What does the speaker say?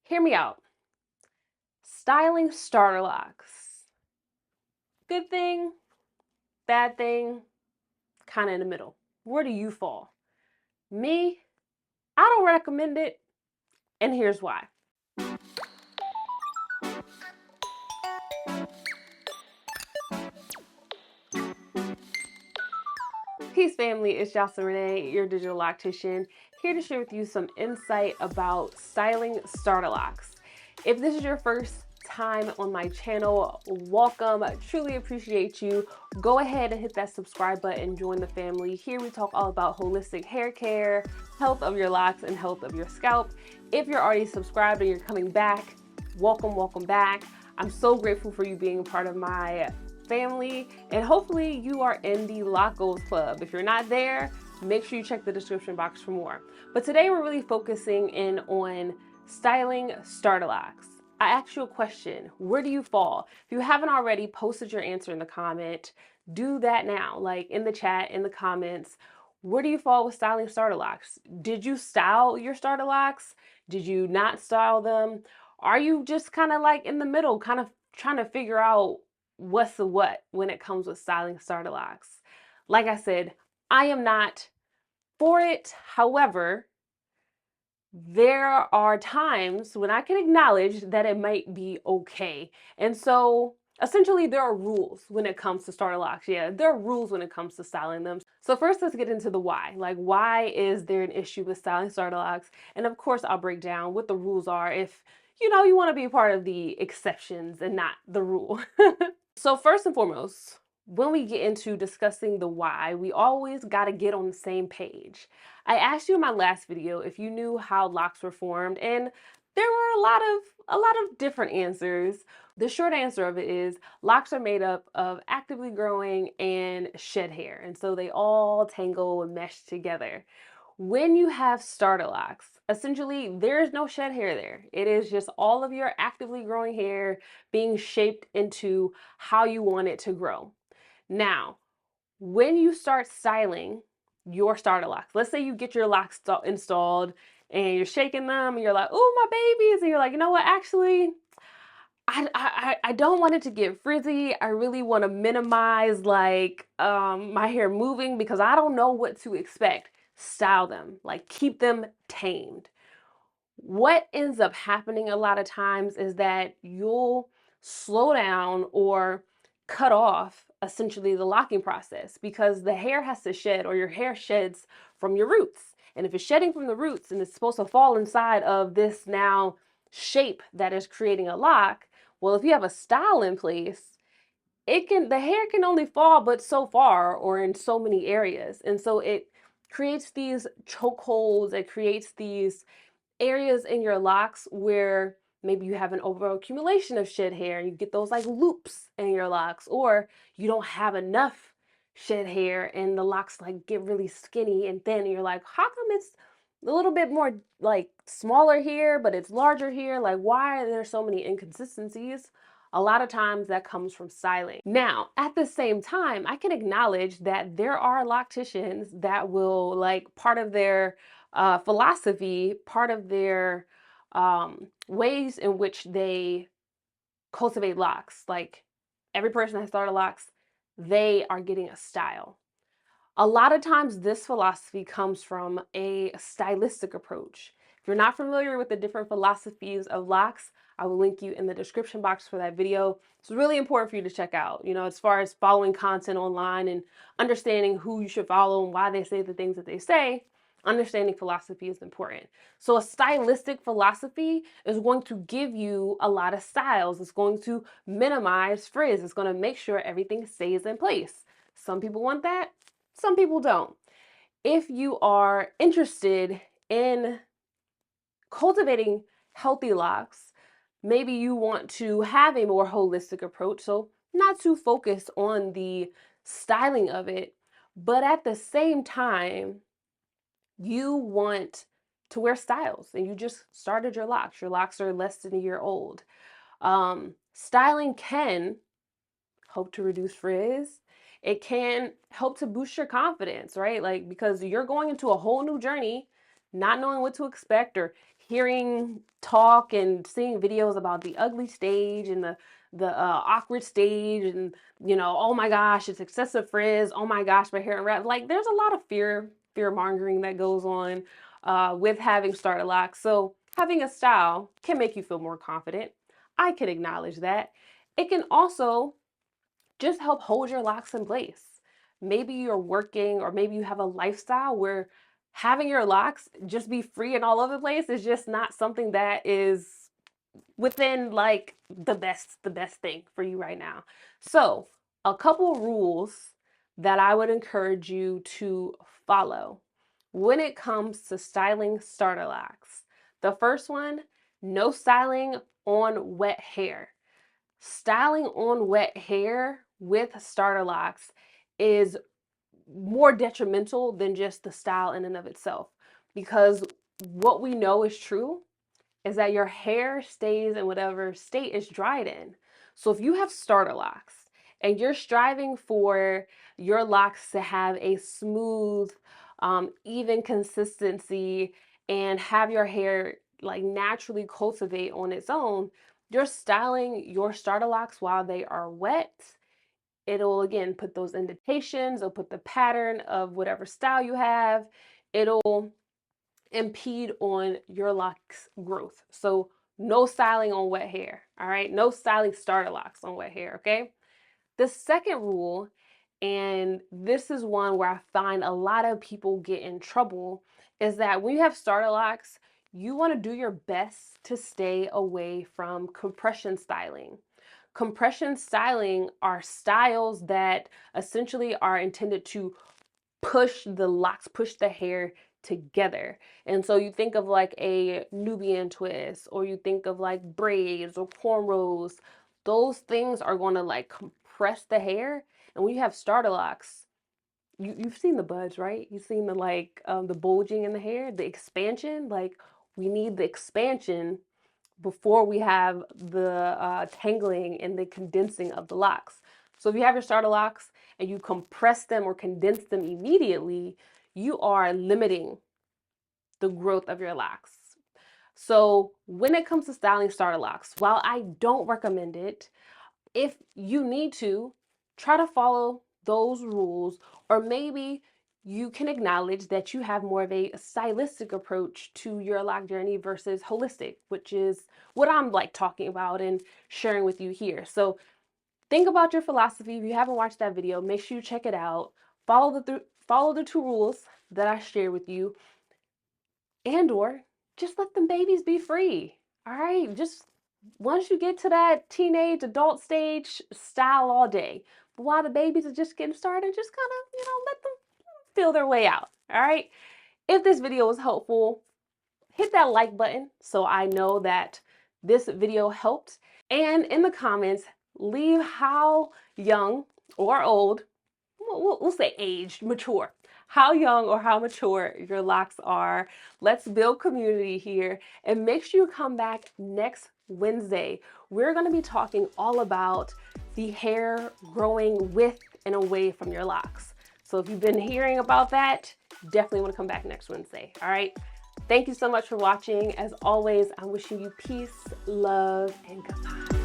Hear me out. Styling starter locks. Good thing, bad thing, kind of in the middle. Where do you fall? Me, I don't recommend it, and here's why. Peace family, it's Jocelyn Renee, your digital loctician, here to share with you some insight about styling starter locks. If this is your first time on my channel, welcome. I truly appreciate you. Go ahead and hit that subscribe button, join the family. Here we talk all about holistic hair care, health of your locks, and health of your scalp. If you're already subscribed and you're coming back, welcome back. I'm so grateful for you being a part of my family, and hopefully you are in the Lock Goals Club. If you're not there, make sure you check the description box for more. But today we're really focusing in on styling starter locks. I asked you a question: where do you fall? If you haven't already posted your answer in the comment, do that now, like in the chat, in the comments. Where do you fall with styling starter locks? Did you style your starter locks? Did you not style them? Are you just kind of like in the middle, kind of trying to figure out what's the what when it comes with styling starter locks? Like I said, I am not for it. However, there are times when I can acknowledge that it might be okay. And so essentially there are rules when it comes to starter locks. Yeah, there are rules when it comes to styling them. So first, let's get into the why. Like, why is there an issue with styling starter locks? And of course, I'll break down what the rules are if you want to be a part of the exceptions and not the rule. So first and foremost, when we get into discussing the why, we always got to get on the same page. I asked you in my last video if you knew how locks were formed, and there were a lot of different answers. The short answer of it is locks are made up of actively growing and shed hair, and so they all tangle and mesh together. When you have starter locks, essentially there is no shed hair there. It is just all of your actively growing hair being shaped into how you want it to grow. Now, when you start styling your starter locks, let's say you get your locks installed and you're shaking them and you're like, oh, my babies. And you're like, you know what, actually, I don't want it to get frizzy. I really want to minimize like my hair moving because I don't know what to expect. Style them, like keep them tamed. What ends up happening a lot of times is that you'll slow down or cut off essentially the locking process because the hair has to shed, or your hair sheds from your roots. And if it's shedding from the roots and it's supposed to fall inside of this now shape that is creating a lock, well, if you have a style in place, the hair can only fall but so far or in so many areas. And so it creates these chokeholds, it creates these areas in your locks where maybe you have an overaccumulation of shed hair and you get those like loops in your locks, or you don't have enough shed hair and the locks like get really skinny and thin and you're like, how come it's a little bit more like smaller here but it's larger here? Like, why are there so many inconsistencies? A lot of times that comes from styling. Now, at the same time, I can acknowledge that there are locticians that will, like, part of their philosophy, part of their ways in which they cultivate locks, like every person that started locks, they are getting a style. A lot of times this philosophy comes from a stylistic approach. If you're not familiar with the different philosophies of locks, I will link you in the description box for that video. It's really important for you to check out, as far as following content online and understanding who you should follow and why they say the things that they say. Understanding philosophy is important. So a stylistic philosophy is going to give you a lot of styles. It's going to minimize frizz. It's going to make sure everything stays in place. Some people want that. Some people don't. If you are interested in cultivating healthy locks, maybe you want to have a more holistic approach, so not too focused on the styling of it, but at the same time, you want to wear styles and you just started your locks. Your locks are less than a year old. Styling can help to reduce frizz. It can help to boost your confidence, right? Like, because you're going into a whole new journey, not knowing what to expect, or hearing talk and seeing videos about the ugly stage and the awkward stage, and oh my gosh, it's excessive frizz, oh my gosh, my hair unwrapped. Like, there's a lot of fear mongering that goes on with having starter locks. So having a style can make you feel more confident. I can acknowledge that. It can also just help hold your locks in place. Maybe you're working, or maybe you have a lifestyle where having your locks just be free and all over the place is just not something that is within like the best thing for you right now. So a couple rules that I would encourage you to follow when it comes to styling starter locks. The first one, no styling on wet hair. Styling on wet hair with starter locks is more detrimental than just the style in and of itself, because what we know is true is that your hair stays in whatever state it's dried in. So if you have starter locks and you're striving for your locks to have a smooth, even consistency and have your hair like naturally cultivate on its own, you're styling your starter locks while they are wet. It'll again put those indentations, it'll put the pattern of whatever style you have. It'll impede on your locks growth. So no styling on wet hair. All right, no styling starter locks on wet hair. Okay. The second rule, and this is one where I find a lot of people get in trouble, is that when you have starter locks, you want to do your best to stay away from compression styling. Compression styling are styles that essentially are intended to push the locks, push the hair together. And so you think of like a Nubian twist, or you think of like braids or cornrows. Those things are going to like compress the hair. And when you have starter locks, you've seen the buds, right? You've seen the like the bulging in the hair, the expansion. Like, we need the expansion before we have the tangling and the condensing of the locks. So if you have your starter locks and you compress them or condense them immediately, you are limiting the growth of your locks. So when it comes to styling starter locks, while I don't recommend it, if you need to, try to follow those rules, or maybe you can acknowledge that you have more of a stylistic approach to your lock journey versus holistic, which is what I'm like talking about and sharing with you here. So think about your philosophy. If you haven't watched that video, make sure you check it out. Follow the two rules that I share with you, and/or just let them babies be free. All right, just once you get to that teenage adult stage, style all day. But while the babies are just getting started, just kind of, let them feel their way out. All right. If this video was helpful, hit that like button so I know that this video helped. And in the comments, leave how young or old, we'll say aged, mature, how young or how mature your locks are. Let's build community here, and make sure you come back next Wednesday. We're going to be talking all about the hair growing with and away from your locks. So if you've been hearing about that, definitely want to come back next Wednesday. All right. Thank you so much for watching. As always, I'm wishing you peace, love, and goodbye.